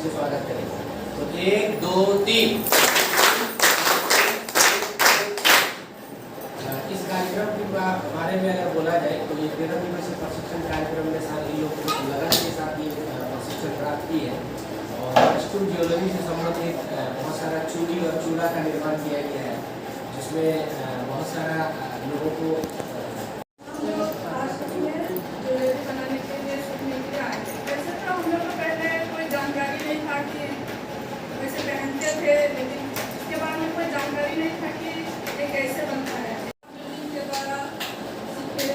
से स्वागत करेंगे। तो 1 2 3। इस कार्यक्रम के बारे में अगर बोला जाए तो ये 13 दिवसीय प्रशिक्षण कार्यक्रम में सारे लोगों को लगन के साथ ये प्रशिक्षण प्राप्त की है और कस्टम ज्वेलरी से संबंधित बहुत सारा चूड़ी और चूड़ा का निर्माण किया गया है, जिसमें बहुत सारा लोगों को लेकिन इसके बारे में कोई जानकारी नहीं था कि ये कैसे बनता है। के द्वारा सीखे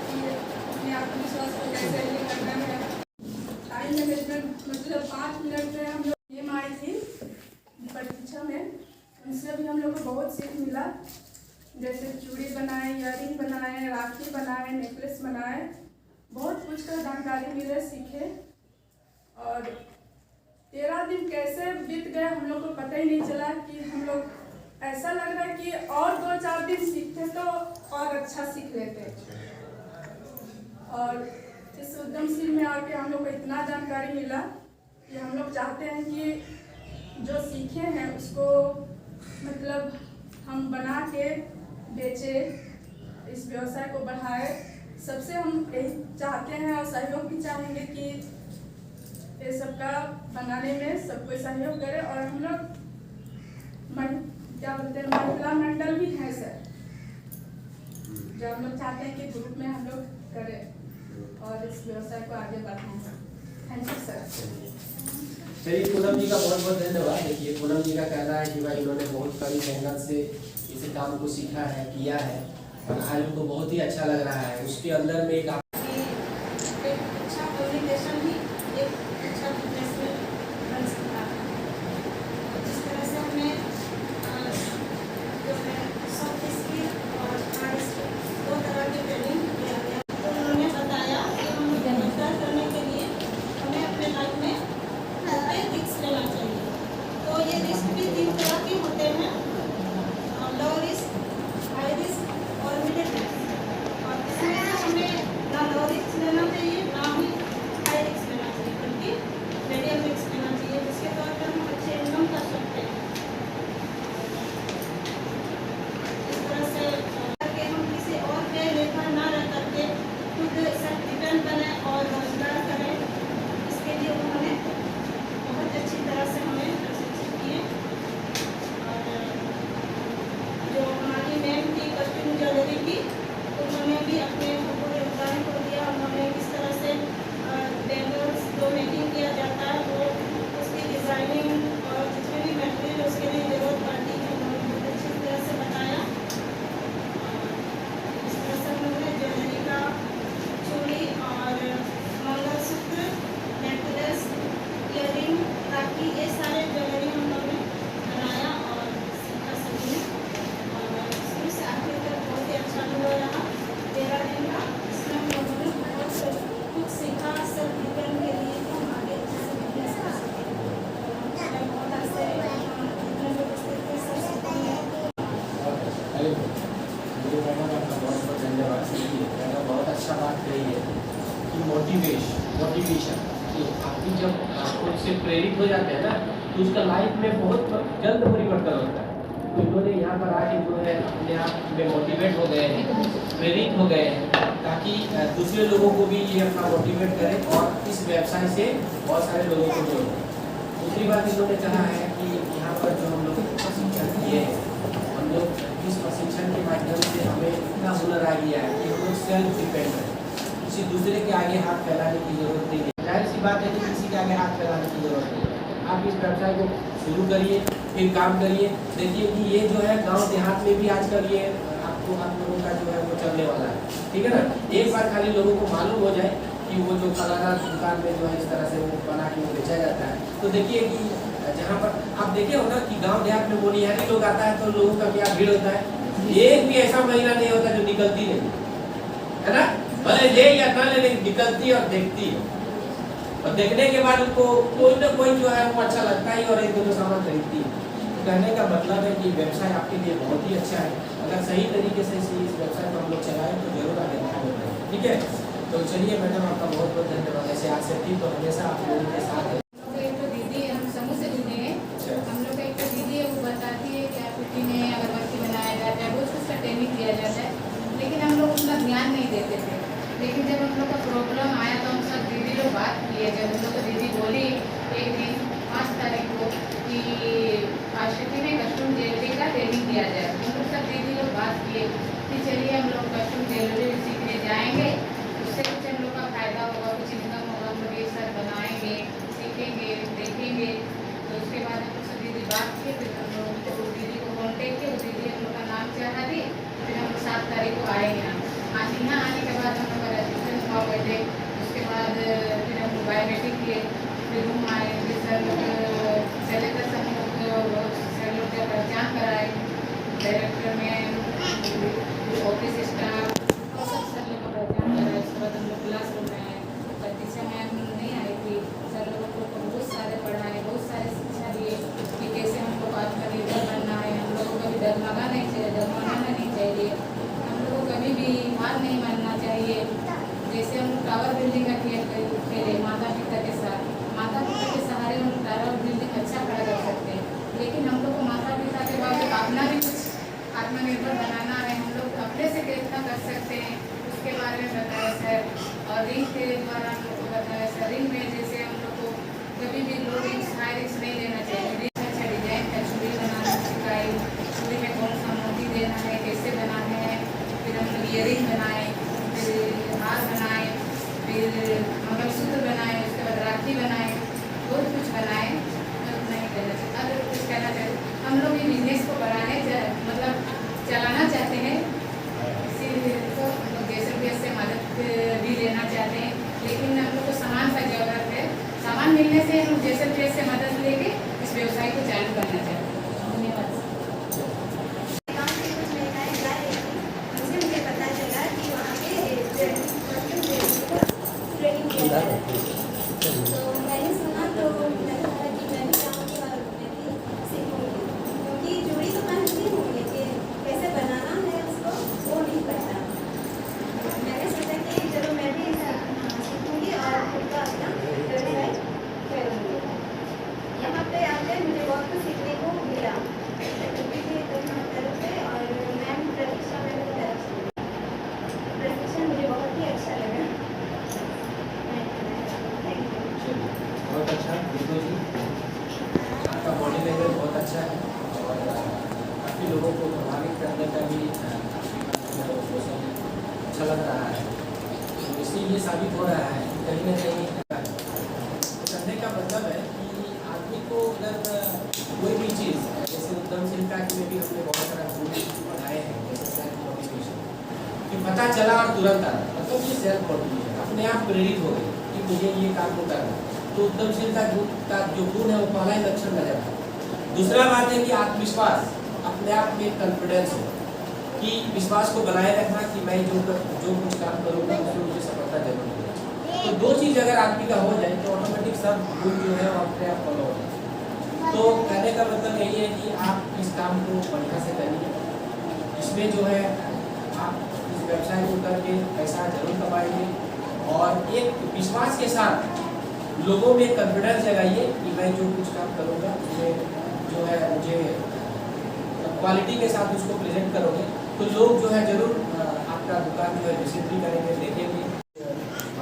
कि अपने आत्मविश्वास को कैसे ये करना है। टाइम मैनेजमेंट मतलब 5 मिनट में हम लोग गेम आई थी परीक्षा में, उनसे भी हम लोग को बहुत सीख मिला। जैसे चूड़ी बनाए, इयररिंग बनाए, राखी बनाए, नेकलेस बनाए, बहुत कुछ का जानकारी मिले, सीखे। और 13 दिन कैसे बीत गए हम लोग को पता ही नहीं चला कि हम लोग ऐसा लग रहा है कि और 2-4 दिन सीखते तो और अच्छा सीख लेते। और इस उद्यमशील में आके हम लोग को इतना जानकारी मिला कि हम लोग चाहते हैं कि जो सीखे हैं उसको मतलब हम बना के बेचे, इस व्यवसाय को बढ़ाए। सबसे हम यही चाहते हैं और सहयोग भी चाहेंगे कि ये सबका बनाने में सब कोई सहयोग करे। और हम लोग क्या बोलते हैं महिला मंडल भी है सर, जो हम लोग चाहते हैं कि ग्रुप में हम लोग करें और इस व्यवसाय को आगे बढ़ाएं। Thank you sir. चलिए, पूनम जी का बहुत बहुत धन्यवाद। देखिए, पूनम जी का कहना है कि भाई इन्होंने बहुत कड़ी मेहनत से इस काम को सीखा है, किया है और आज उनको बहुत ही अच्छा लग रहा है। उसके अंदर में एक बहुत अच्छा बात कही है कि मोटिवेशन कि आपकी जब खुद से प्रेरित हो जाते हैं ना तो उसका लाइफ में बहुत जल्द परिवर्तन होता है। तो इन्होंने यहाँ पर आके जो है अपने आप में मोटिवेट हो गए हैं, प्रेरित हो गए हैं, ताकि दूसरे लोगों को भी ये अपना मोटिवेट करें और इस व्यवसाय से बहुत सारे लोगों को जोड़ें। दूसरी बात इन्होंने कहा है कि यहाँ पर जो हम लोग प्रशिक्षण किए हैं, हम लोग इस प्रशिक्षण के माध्यम से हमें इतना हुनर आ गया है कि हम लोग सेल्फ डिपेंड हैं, किसी दूसरे के आगे हाथ फैलाने की जरूरत नहीं है। जाहिर सी बात है कि किसी के आगे हाथ फैलाने की जरूरत नहीं है। आप इस व्यवसाय को शुरू करिए, फिर काम करिए। देखिए कि ये जो है गांव देहात में भी आजकल ये आपको आप लोगों का जो है वो चलने वाला है, ठीक है ना। एक बार खाली लोगों को मालूम हो जाए कि वो जो फलाना दुकान में जो है इस तरह से वो बना के वो बेचा जाता है, तो देखिए कि जहाँ पर आप देखे हो ना कि गांव देहात में मोनिहारी लोग आता है तो लोगों का क्या भीड़ होता है। एक भी ऐसा महिला नहीं होता जो निकलती नहीं है ना, भले ले या ना ले, निकलती और देखती है और देखने के बाद उनको कोई ना कोई जो है वो अच्छा लगता है और एक दो सामान खरीदती है। तो कहने का मतलब है कि व्यवसाय आपके लिए बहुत ही अच्छा है। अगर सही तरीके से इस व्यवसाय को हम लोग चलाएं तो जरूर आगे बढ़ेंगे, ठीक है। तो चलिए मैडम, आपका बहुत बहुत धन्यवाद। ऐसे आज से ठीक तो हमेशा आप लोगों के साथ है। तो दीदी तारीख को आए यहाँ। आज यहाँ आने के बाद हम लोग का रजिस्ट्रेशन हुआ पहले, उसके बाद फिर हम बायोमेट्रिक किए, फिर रूम आए, फिर सर लोग चले गए, सब लोग सर लोग का पहचान कराए, डायरेक्टर में ऑफिस स्टाफ और सब सर लोग का पहचान कराए। उसके बाद हम लोग क्लास रूम में आए, प्रतीक्षा मैम नहीं आई थी, सर लोगों को बहुत सारे पढ़ाए, बहुत सारे शिक्षा दिए कि कैसे हमको आत्मनिर्भर बनना है, हम लोगों को कभी डगमगा नहीं चाहिए, डगमगाना नहीं चाहिए, हम लोग को कभी भी हार नहीं मानना चाहिए। जैसे हम लोग टावर बिल्डिंग का खेले माता पिता के साथ, माता पिता के सहारे हम टावर बिल्डिंग अच्छा खड़ा कर सकते हैं, लेकिन हम लोग को माता पिता के बाद अपना भी कुछ आत्मनिर्भर बनाना है, हम लोग अपने से कितना कर सकते हैं उसके बारे में बताया सर। और रिंग के द्वारा हम लोग को बताया सर, रिंग में जैसे हम लोग को कभी भी लो रिंग्स हाई रिंग्स नहीं लेना चाहिए, रिंग अच्छा डिजाइन का चूड़ी बनाना सिखाई, चूड़ी में कौन सा मोती देना है, कैसे बनाने हैं, फिर हम लोग इयरिंग बनाए, फिर हार बनाए, फिर मंगलसूत्र बनाए, उसके बाद राखी बनाए, बहुत कुछ बनाए। नहीं करना चाहिए, अगर कुछ कहना चाहिए, हम लोग ये बिजनेस को बढ़ाने मतलब चलाना चाहते हैं, इसीलिए तो हम लोग जैसे से मदद भी लेना चाहते हैं, लेकिन हम लोग को सामान का जरूरत है, सामान मिलने से हम जैसे से मदद लेके इस व्यवसाय को चालू करना चाहते हैं। धन्यवाद। काम की कुछ महिलाएं जा रही थी, उनसे मुझे पता चला कि वहाँ पे ट्रेनिंग किया जा रहा है। तो मैंने सुना तो मैंने कहा कि मैं भी चाहूँगी और मैं भी सीखूँगी, क्योंकि चूड़ी तो पहनती हूँ लेकिन कैसे बनाना है उसको वो नहीं पता। मैंने सोचा कि चलो मैं भी सीखूँगी और खुद का अपना व्यवसाय करूँगी। यहाँ पे आकर मुझे बहुत कुछ सीखने को मिला, तरफ से और मैम प्रतीक्षा मैम की तरफ से प्रशिक्षण मुझे बहुत ही अच्छा लगा। बहुत अच्छा बिल्कुल जी, आपका बॉडी लैंग्वेज बहुत अच्छा है और काफ़ी लोगों को प्रभावित करने का भी अच्छा लग रहा है। तो इससे ये साबित हो रहा है कि कहीं ना कहीं करने का मतलब है कि आदमी को अगर कोई भी चीज़ जैसे उद्यमशीलता में भी हमने बहुत सारा टूल्स बनाए हैं, जैसे सेल्फ मोटिवेशन कि पता चला और तुरंत आना, मतलब ये सेल्फ मोटिवेशन अपने आप प्रेरित हो गई कि मुझे ये काम को करना, तो उद्यमशीलता का जो गुण है वो पहला ही लक्षण नजर आता है। दूसरा बात है कि आत्मविश्वास, अपने आप में कॉन्फिडेंस हो कि विश्वास को बनाए रखना कि मैं जो कुछ काम करूँगा उसमें मुझे सफलता जरूर मिलेगी। तो दो चीज़ अगर आदमी का हो जाए तो ऑटोमेटिक सब गुण जो है वो अपने आप फॉलो हो जाए। तो कहने का मतलब यही है कि आप इस काम को बढ़िया से करिए, इसमें जो है आप इस व्यवसाय को करके पैसा जरूर कमाएंगे और एक विश्वास के साथ लोगों में कॉन्फिडेंस जगाइए कि मैं जो कुछ काम करूँगा उसमें जो है मुझे क्वालिटी के साथ उसको प्रेजेंट करोगे तो लोग जो है जरूर आपका दुकान जो है विजिट भी करेंगे, देखेंगे।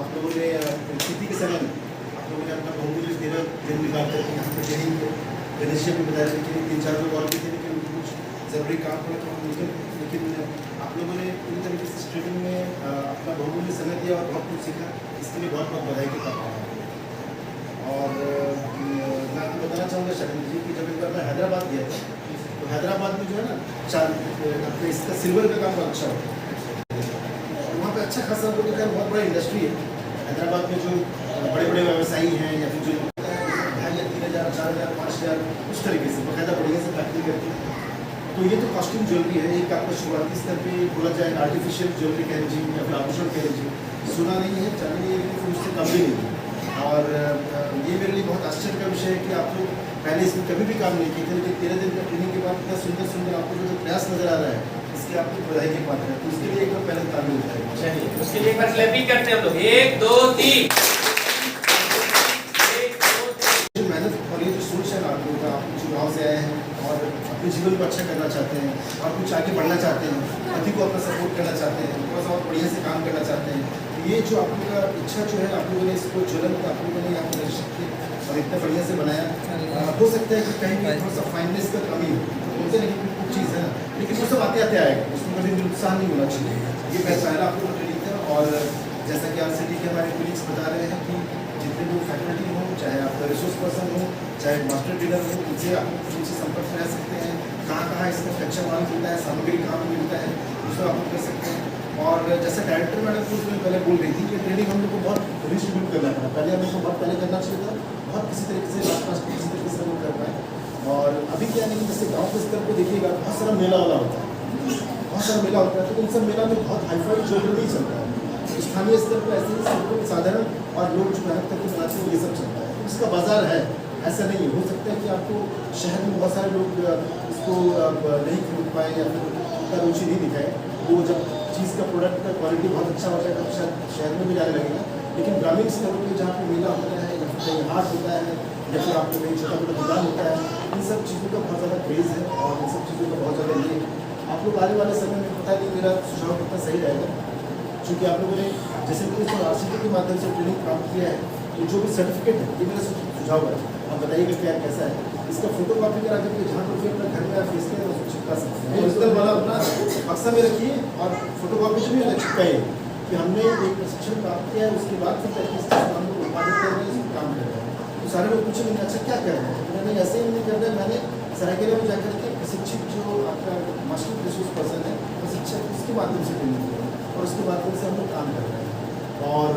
आप लोगों ने खेती के समय आप लोगों ने अपना बहुमूल्य दिन निकाल करके यहाँ पर ट्रेनिंग किया। गणेश जी भी बताया कि 3-4 लोग और भी थे लेकिन उनको कुछ ज़रूरी काम पड़ा तो हम निकल, लेकिन आप लोगों ने पूरी तरीके से इस ट्रेनिंग में अपना बहुमूल्य समय दिया और बहुत कुछ सीखा, इसके लिए बहुत बहुत बधाई के पात्र हैं। और मैं आपको बताना चाहूँगा शरण जी कि जब एक बार मैं हैदराबाद गया था तो हैदराबाद में जो है ना अपने इसका सिल्वर का काम बहुत अच्छा होता है, वहाँ पे अच्छा खासा लोगों का बहुत बड़ा इंडस्ट्री है। हैदराबाद में जो बड़े बड़े व्यवसायी हैं या फिर जो 2,500, 3,000, 4,000, 5,000 उस तरीके से बाकायदा बढ़िया से फैक्ट्री करती है। तो ये तो कॉस्ट्यूम ज्वेलरी है, एक आपका शुरुआती स्तर पे बोला जाए आर्टिफिशियल ज्वेलरी कह लीजिए या फिर आभूषण कह लीजिए, सोना नहीं है, चांदी नहीं है, फिर उससे कम भी नहीं है। और ये मेरे लिए बहुत आश्चर्य का विषय है कि आप लोग पहले इसमें कभी भी काम नहीं किए थे, लेकिन 13 दिन का ट्रेनिंग के बाद इतना सुंदर सुंदर आपको जो प्रयास नजर आ रहा है इसके आपको बधाई के पात्र है। तो उसके लिए एक बार पहले ताली बजाएं। चलिए उसके लिए एक बार क्लैपिंग करते हैं हम लोग, 1 2 3। जो मेहनत और ये जो सोच है ना आप लोगों का, आप कुछ गाँव से आए हैं और अपने जीवन को अच्छा करना चाहते हैं और कुछ आगे बढ़ना चाहते हैं, पति को अपना सपोर्ट करना चाहते हैं, थोड़ा सा और बढ़िया से काम करना चाहते हैं, ये जो आप लोगों का इच्छा जो है आप लोगों ने इसको ज्वलन आप लोगों ने यहाँ प्रदर्शित किया और इतना बढ़िया से बनाया। हो सकता है कि कहीं भी थोड़ा सा फाइननेस का कमी हो, बोलते नहीं कि कुछ चीज़ है ना, लेकिन वो सब आते आते आएगा, उसमें कभी निरुत्साह नहीं होना चाहिए। ये पहला आप लोगों का ट्रेनिंग था। और जैसा कि RCT के हमारे कोलीग्स बता रहे हैं कि जितने लोग फैकल्टी हों, चाहे आपका रिसोर्स पर्सन हो, चाहे मास्टर ट्रेनर हो, उनसे आप उनसे संपर्क में रह सकते हैं। कहाँ कहाँ इसका कच्चा माल मिलता है, सामग्री कहाँ पर मिलता है, उसको आप कर सकते हैं। और जैसे डायरेक्टर मैडम कुछ दिन पहले बोल रही थी कि ट्रेनिंग हम लोग को बहुत डिस्ट्रीब्यूट करना पड़ा, पहले हम लोग को बहुत पहले करना चाहिए था, बहुत किसी तरीके से किसी तरीके से हम लोग कर पाए। और अभी क्या नहीं, जैसे गाँव के स्तर पर देखिएगा बहुत सारा मेला वाला होता है, बहुत सारा मेला होता है, तो इन सब मेला में बहुत हाईफाई ज्वेलरी नहीं चलता है। स्थानीय स्तर पर ऐसे साधारण और लोग जो मेहनत करके बनाते हैं ये सब चलता है, तो इसका बाजार है। ऐसा नहीं है, हो सकता है कि आपको शहर में बहुत सारे लोग इसको नहीं खरीद पाए या फिर उनका रुचि नहीं दिखाए, वो जब चीज़ का प्रोडक्ट का क्वालिटी बहुत अच्छा हो जाएगा तो शायद शहर में भी जाने लगेगा। लेकिन ग्रामीण स्तरों पर जहाँ पे मेला होता है या फिर कहीं हाट होता है या फिर आपको कहीं छोटा मोटा दुकान होता है, इन सब चीज़ों का बहुत ज़्यादा क्रेज़ है और इन सब चीज़ों का बहुत ज़्यादा ये आप लोग आने वाले समय में पता नहीं मेरा सुझाव कितना सही रहेगा, क्योंकि आप लोगों ने जैसे कि RCT के माध्यम से ट्रेनिंग प्राप्त किया है, तो जो भी सर्टिफिकेट है ये मेरा सुझाव है, आप बताइएगा क्या कैसा है। इसका फोटो कॉपी करा करके जहाँ पर फिर अपना घर में आप फेस करें उसको चिपका सकते हैं, डिजिटल वाला अपना बक्सा में रखिए और फोटो कॉपी से भी अलग चिपकाइए कि हमने एक प्रशिक्षण प्राप्त किया है, उसके बाद फिर तक इस चीज़ को हम लोग उत्पादित कर रहे हैं, इसमें काम कर रहे हैं। तो सारे लोग पूछेंगे अच्छा क्या कर रहे हैं, मैंने ऐसे ही नहीं कर रहे, मैंने सरायकेला में जाकर के प्रशिक्षित जो आपका मास्टर रिसोर्स पर्सन है प्रशिक्षक उसके माध्यम से ट्रेनिंग किया और उसके माध्यम से हम लोग काम कर रहे हैं। और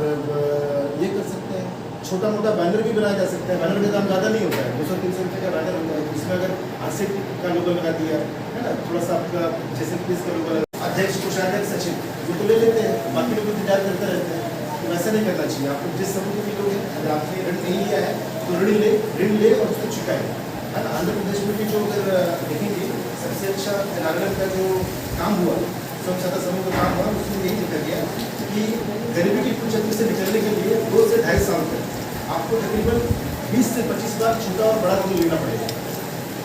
ये कर सकते हैं, छोटा मोटा बैनर भी बनाया जा सकता है, बैनर का दाम ज़्यादा नहीं होता है, 200-300 रुपये का बैनर होता है, इसमें अगर RCT का लोगो लगा दिया है ना, थोड़ा सा आपका जैसे कि इसका लोगो अध्यक्ष कोषाध्यक्ष सचिव वो तो ले लेते हैं, बाकी लोग इंतजार करते रहते हैं, तो वैसा नहीं करना चाहिए। आप जिस समूह के भी लोग हैं, अगर आपने ऋण नहीं लिया है तो ऋण ले और उसको चुकाए, है ना। आंध्र प्रदेश में भी जो अगर देखेंगे सबसे अच्छा NRL का जो काम हुआ, स्वयं सहायता समूह का काम हुआ, उसमें यही देखा गया कि गरीबी की कुचक्री से निकलने के लिए 2 से 2.5 साल तक आपको तकरीबन 20 से 25 बार छोटा और बड़ा लोन लेना पड़ेगा,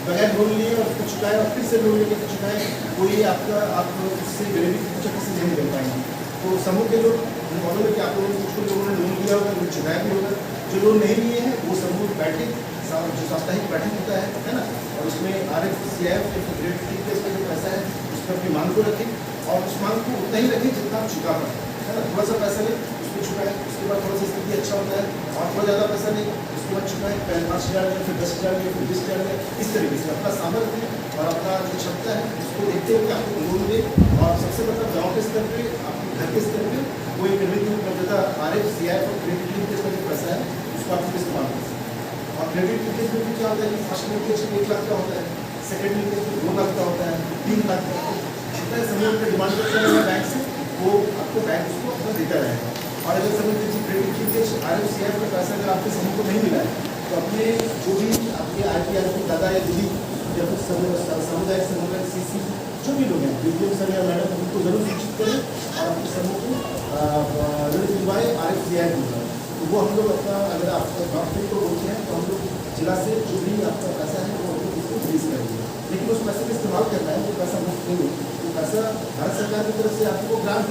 बगैर लोन लिए और उसको चुकाए और फिर से लोन लेकर चुकाए, कोई आपका आप उससे गरीबी की कुचक्री से नहीं निकल पाएंगे। तो समूह के लोग मालूम है कि आप लोगों ने कुछ लोगों ने लोन लिया होगा, लोन चुकाया भी होगा, जो लोन नहीं लिए हैं वो समूह बैठे जो साप्ताहिक बैठक होता है ना, और उसमें RFCIF ग्रेड 3 के जो पैसा है उसमें अपनी मांग को रखें और उस मांग को उतना ही रखें जितना आप चुका पाए, है ना। थोड़ा सा पैसा ले उसमें चुकाएं, उसके बाद थोड़ा सा स्थिति अच्छा होता है और थोड़ा ज़्यादा पैसा ले उसके बाद चुकाएं, पहले 5,000 या फिर 10,000 या फिर 20,000 या इस तरीके से अपना सामर्थ्य और अपना जो क्षमता है उसको देखते हुए आपको लोन दे। और सबसे मतलब गाँव के स्तर पर आपके घर के स्तर पर कोई क्रेडिट उपलब्धता RFCIF और क्रेडिट लिंकेज का जो पैसा है उसको आप इस्तेमाल कर सकते हैं। और क्रेडिट लिंकेज में भी क्या होता है कि फर्स्ट लिंकेज 1 लाख का होता है, सेकेंड लिंकेज 2 लाख का होता है, 3 लाख का, जितना समूह का डिमांड करते हैं बैंक से वो आपको बैंक उसको अपना देता रहेगा। और अगर समझ लीजिए क्रेडिट लिंकेज RFCIF का पैसा अगर आपके समूह को नहीं मिला है तो अपने जो भी आपके IPR के दादा या दीदी या फिर सामुदायिक समूह CC जो भी लोग हैं BDM सर या मैडम उनको जरूर सूचित करें और अपने समूह को ऋण दिलवाएँ RFCIF दिलवाएँ। तो वो हम लोग अपना अगर आप डॉक्टरी को बोलते हैं तो हम लोग जिला से जो भी आपका पैसा है वो उसको रिलीज करेंगे, लेकिन उस पैसे का इस्तेमाल करना है, वो पैसा मुफ्त नहीं है, वो पैसा भारत सरकार की तरफ से आपको ग्रांट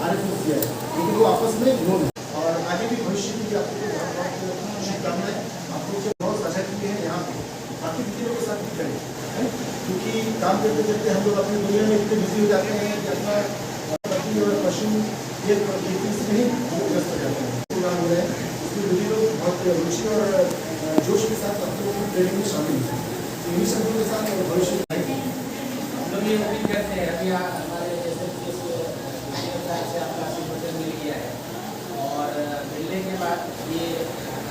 RFCIF, लेकिन वो आपस में लोन है। और आगे भी भविष्य की आपको बहुत बहुत शुभकामनाएं, आप लोग जो बहुत साझा किए हैं यहाँ पे बाकी लोगों के साथ भी करें, है, क्योंकि काम करते करते हम लोग अपनी दुनिया में इतने बिजी हो जाते हैं कि अपना पति और पशु ये से नहीं व्यस्त हो जाते हैं। प्रोग्राम हो रहे हैं उसमें सभी लोग बहुत रुचि और जोश के साथ आप लोगों की ट्रेनिंग में शामिल हैं, तो इन्हीं शब्दों के साथ और भविष्य हम लोग ये उम्मीद करते हैं अभी हमारे जैसे से आपका आशीर्वाद मिल गया है और मिलने के बाद ये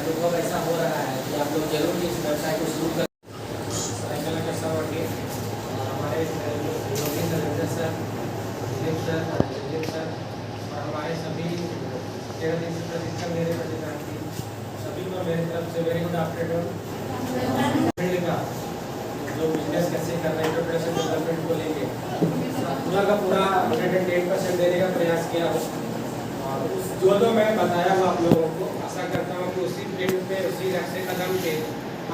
अनुभव ऐसा हो रहा है कि आप लोग जरूर इस व्यवसाय को शुरू कर सरायकेला का सवाल के हमारे रविंद्र सर सर और हमारे सभी 13 दिन से प्रशिक्षण मेरे प्रतिनिधि सभी को मेरी तरफ से वेरी गुड आफ्टरनून। फील्ड का जो बिजनेस कैसे कर रहे हैं इंटरप्रेनरशिप डेवलपमेंट को लेके पूरा का पूरा 110% देने का प्रयास किया हूँ और उस जो मैं बताया हूँ आप लोगों को आशा करता हूँ कि उसी फील्ड पे उसी रास्ते कदम पे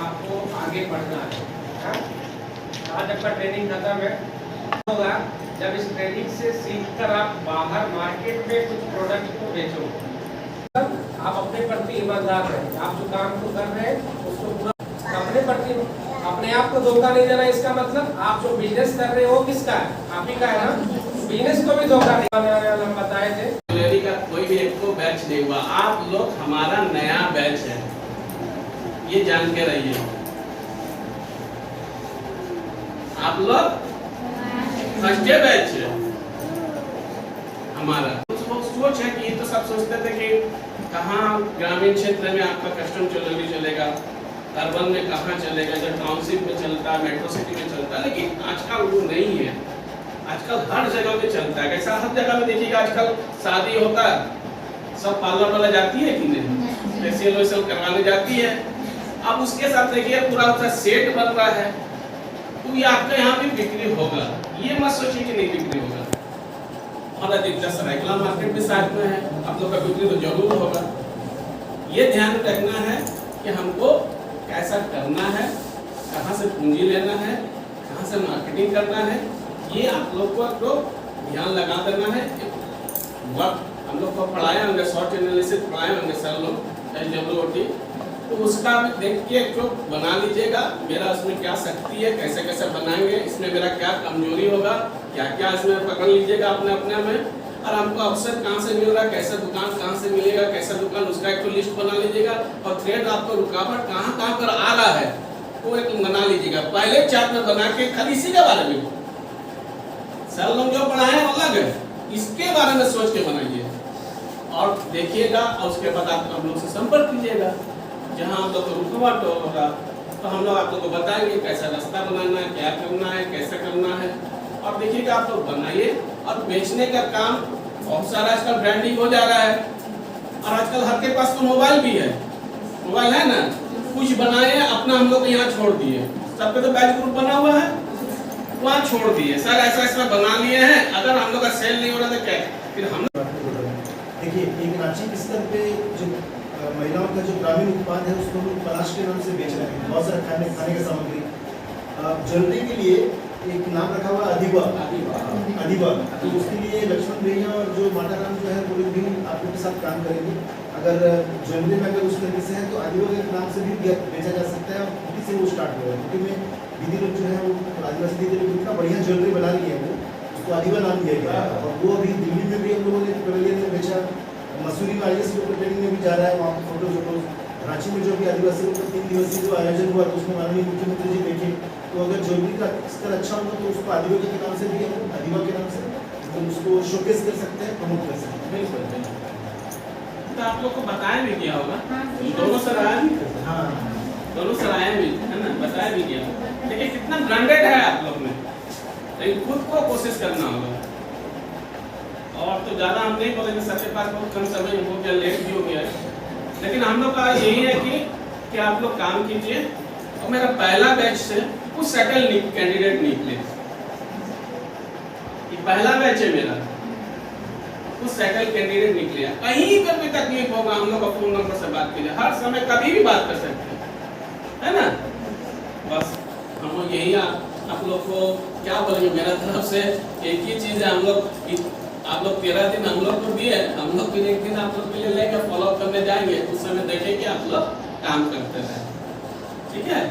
आपको आगे बढ़ना है। आज आपका ट्रेनिंग खत्म है होगा जब इस ट्रेनिंग से सीखकर आप बाहर मार्केट में कुछ प्रोडक्ट को बेचो, आप अपने प्रति ईमानदार हैं, आप जो काम को कर रहे हैं उसको पूरा अपने प्रति अपने आप को धोखा नहीं देना। इसका मतलब आप जो बिजनेस कर रहे हो किसका है, आप ही का है ना, बिजनेस को भी धोखा नहीं। हम बताए थे ज्वेलरी का कोई भी एक को बैच नहीं हुआ, आप लोग हमारा नया बैच है, ये जान के रहिए। आप लोग फर्स्ट बैच है हमारा। सोच है कि ये तो सब सोचते थे कि कहाँ ग्रामीण क्षेत्र में आपका कस्टम चलोगी चलेगा, अर्बन में कहाँ चलेगा, जब टाउनशिप में चलता है, मेट्रो सिटी में चलता है, लेकिन आजकल वो नहीं है। आजकल हर जगह पे चलता है। कैसा हर जगह में देखिएगा, आजकल शादी होता है, सब पार्लर वाला जाती है कि नहीं, फेशियल वेशियल करवाने जाती है। अब उसके साथ देखिए पूरा उसका सेट बन रहा है, तो ये आपका यहाँ भी बिक्री होगा, ये मत सोचिए कि नहीं बिक्री होगा। और अधिकतर सरायकला मार्केट भी साथ में है, आप लोग का बिक्री तो जरूर होगा। ये ध्यान रखना है कि हमको कैसा करना है, कहाँ से पूंजी लेना है, कहाँ से मार्केटिंग करना है, ये आप लोग को तो ध्यान लगा देना है। वक्त हम लोग को पढ़ाए होंगे, शॉर्ट एनालिसिस पढ़ाए होंगे सर लोग SWOT, तो उसका देख के जो बना लीजिएगा, मेरा उसमें क्या शक्ति है, कैसे कैसे बनाएंगे, इसमें मेरा क्या कमजोरी होगा, क्या क्या इसमें पकड़ लीजिएगा अपने अपने में। और हमको अवसर कहाँ से मिल रहा है, कैसा दुकान कहाँ से मिलेगा, कैसा दुकान, उसका एक तो लिस्ट बना लीजिएगा। और थ्रेड आपको रुकावट कहाँ कहाँ पर आ रहा है वो एक बना लीजिएगा, पहले चार्ट में बना के खाली इसी के बारे में। सर लोग जो पढ़ाए हैं अलग है, इसके बारे में सोच के बनाइए और देखिएगा। और उसके बाद आप हम लोग से संपर्क कीजिएगा, जहाँ आप लोग को रुकावट होगा तो हम लोग आप लोग को बताएंगे कैसा रास्ता बनाना है, क्या करना है, कैसे करना है। और देखिएगा आप लोग बनाइए। और बेचने का काम बहुत सारा आजकल ब्रांडिंग हो जा रहा है, और आजकल हर के पास तो मोबाइल भी है, मोबाइल है ना, कुछ बनाए अपना हम लोग यहाँ छोड़ दिए, सबके तो बैच ग्रुप बना हुआ है, वहाँ छोड़ दिए सर ऐसा ऐसा बना लिए हैं। अगर हम लोग का सेल नहीं हो रहा तो क्या, फिर हम देखिए एक रांची के स्तर पे जो महिलाओं का जो ग्रामीण उत्पाद है उसको लोग पलाश के नाम से बेच रहे हैं, बहुत सारा खाने का सामग्री। ज्वेलरी के लिए एक नाम रखा हुआ अधिवा, तो उसके लिए लक्ष्मण भैया और जो माता राम जो है वो लोग भी आप लोग के साथ काम करेंगे। अगर ज्वेलरी में अगर उस तरीके से है तो अधिवा के नाम से भी बेचा जा सकता है, और उसी से वो स्टार्ट होगा। क्योंकि में दीदी लोग जो है वो आदिवासी दीदी लोग इतना बढ़िया ज्वेलरी बना रही है, वो उसको अधिवा नाम दिया गया है। और वो अभी दिल्ली में भी हम लोगों ने पवेलियन में बेचा, मसूरी में IAS लोग ट्रेनिंग में भी जा रहा है, वहाँ पर फोटो। रांची में जो भी आदिवासी लोग 3 दिवसीय जो आयोजन हुआ तो उसमें माननीय मुख्यमंत्री जी देखे, तो अगर ज्वेलरी का स्तर अच्छा होगा तो उसको अधिवा के नाम से भी अधिवा के नाम से तो उसको शोकेस कर सकते हैं, प्रमोट कर सकते हैं। बिल्कुल। तो आप लोग को बताया भी किया होगा, दोनों सराय भी, हाँ दोनों सराय भी है ना, बताया भी किया। देखिए कितना ब्रांडेड है आप लोग में, लेकिन खुद को कोशिश करना होगा। और तो ज़्यादा हम नहीं बोलेंगे, सबके पास बहुत कम समय हो गया, लेट भी हो गया है, लेकिन हम लोग का यही है कि आप लोग काम कीजिए। और मेरा पहला बैच से कुछ सेटल कैंडिडेट निकले, ये पहला बैच है मेरा, कुछ सेटल कैंडिडेट निकले। कहीं पर भी तकलीफ होगा हम लोग का फोन नंबर से बात कीजिए, हर समय कभी भी बात कर सकते हैं, है ना। बस हम लोग यही आप लोग को क्या बोलेंगे, मेरा तरफ से एक ही चीज़ है, हम लोग आप लोग 13 दिन हम लोग को दिए, हम लोग फिर एक दिन आप लोग के लिए लेके फॉलो अप करने जाएंगे, उस समय देखेंगे आप लोग काम करते रहे, ठीक है।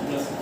बस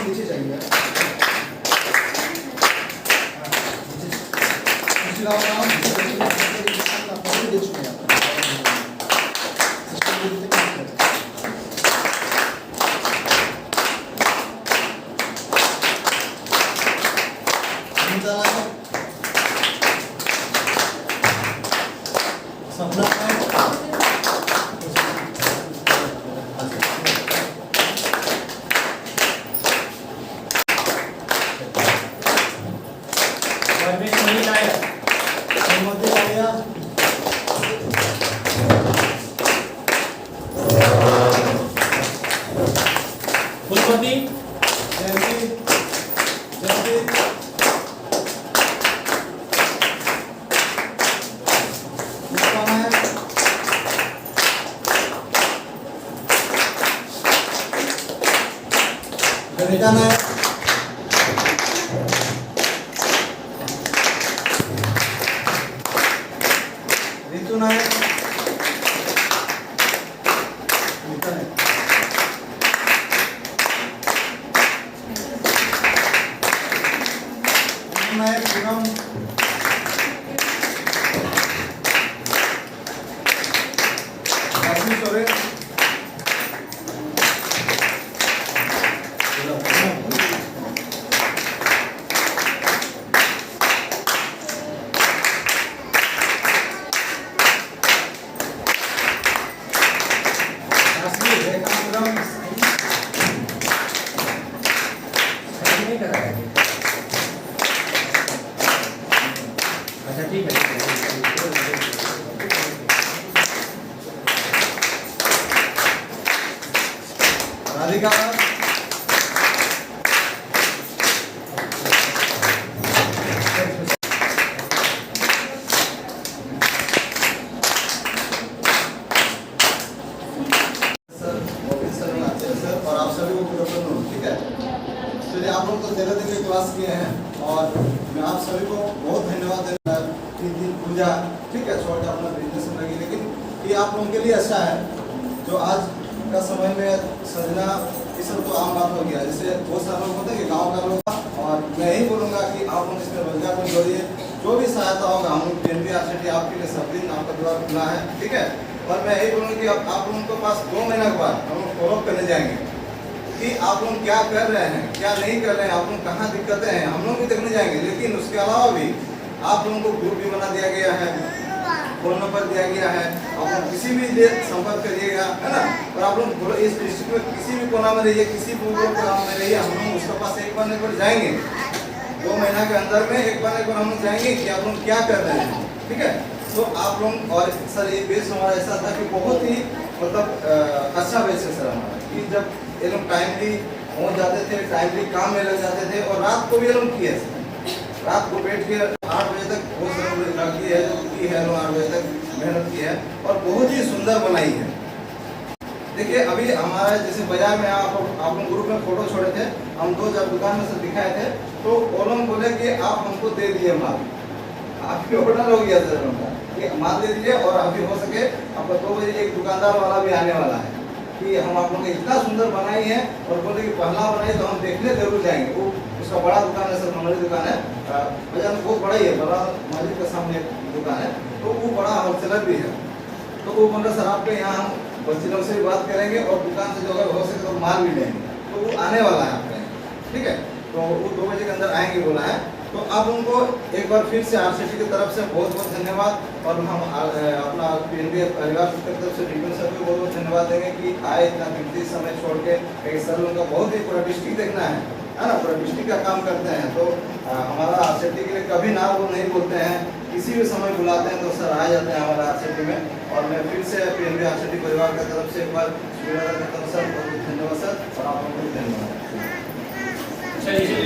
नीचे जाइए, नहीं लाया राधिका नायक, ऋतु नायक, नीता नायक, नायक पूनम, राजू सोरेन, रेखा पूनम, नहीं कराया क्या? अच्छा ठीक है। राधिका, सर और आप सभी को गुड आफ्टरनून। ठीक है, चलिए आप लोग तो 13 दिन के क्लास किए हैं और मैं आप सभी को बहुत धन्यवाद देना। 3 दिन पूजा, ठीक है, छोटा अपना बिजनेस में लगी, लेकिन ये आप लोगों के लिए अच्छा है जो आज का समय में सजना ये सब तो आम बात हो गया। जैसे बहुत सारे लोग होते हैं कि गाँव का लोग, और मैं यही बोलूँगा कि आप लोग इसमें रोजगार को जोड़िए, जो भी सहायता होगा हम लोग PNB RCT आपके लिए सब दिन आपका द्वार खुला है। ठीक है, और मैं यही बोलूँगा कि आप लोगों के पास 2 महीने के बाद हम लोग फॉलोअप करने जाएंगे कि आप लोग क्या कर रहे हैं, क्या नहीं कर रहे हैं, आप लोग कहाँ दिक्कतें हैं, हम लोग भी देखने जाएंगे। लेकिन उसके अलावा भी आप लोगों को ग्रुप भी बना दिया गया है, फोन नंबर दिया गया है, आप लोग किसी भी लिए संपर्क करिएगा, है ना। और आप लोग इस डिस्ट्रिक्ट में किसी भी कोना में रहिए, किसी भी कोना में रहिए, हम लोग उसके पास एक बार एक बार जाएंगे। 2 महीना के अंदर में एक बार हम लोग जाएंगे कि आप लोग क्या कर रहे हैं। ठीक है, तो आप लोग, और सर ये बेस हमारा ऐसा था कि बहुत ही मतलब अच्छा बेस है सर हमारा, कि जब ये लोग टाइमली पहुँच जाते थे, टाइमली काम में लग जाते थे, और रात को भी ये लोग किए सर, रात को बैठ के 8 बजे तक बहुत सारी लड़की है जो की है, 8 बजे तक मेहनत की है और बहुत ही सुंदर बनाई है। देखिए अभी हमारा जैसे बाजार में आप लोग ग्रुप में फोटो छोड़े थे, हम 2 जब दुकान में से दिखाए थे, तो वो लोग बोले कि आप हमको दे दिए माल, आपके ऑर्डर हो गया सर उनका कि माल दे दीजिए, और अभी हो सके आपका 2 बजे एक दुकानदार वाला भी आने वाला है कि हम आप लोगों ने इतना सुंदर बनाई है, और बोले कि पहला बनाई तो हम देखने जरूर जाएंगे। वो उसका बड़ा दुकान है सर, हमारी दुकान है बाजार में, बहुत बड़ा ही है, बड़ा मस्जिद के सामने एक दुकान है, तो वो बड़ा होलसेलर भी है। तो वो बोल रहे सर आपके यहाँ हम होलसेलर से भी बात करेंगे और दुकान से जो अगर हो सके तो माल भी लेंगे, तो वो आने वाला है आपके यहाँ। ठीक है, तो वो 2 बजे के अंदर आएंगे बोला है। तो आप उनको एक बार फिर से RCT की तरफ से बहुत बहुत धन्यवाद, और हम अपना PNB परिवार की तरफ से डीपन सर को बहुत बहुत धन्यवाद देंगे कि आए इतना कीमती समय छोड़ के। एक सर उनका बहुत ही पूरा डिस्ट्रिक्ट देखना है ना, पूरा डिस्ट्रिक्ट का काम करते हैं, तो हमारा RCT के लिए कभी ना वो नहीं बोलते हैं, किसी भी समय बुलाते हैं तो सर आ जाते हैं हमारा RCT में। और मैं फिर से PNB RCT परिवार की तरफ से एक बार सर बहुत धन्यवाद सर, और आप लोगों को धन्यवाद। चलिए।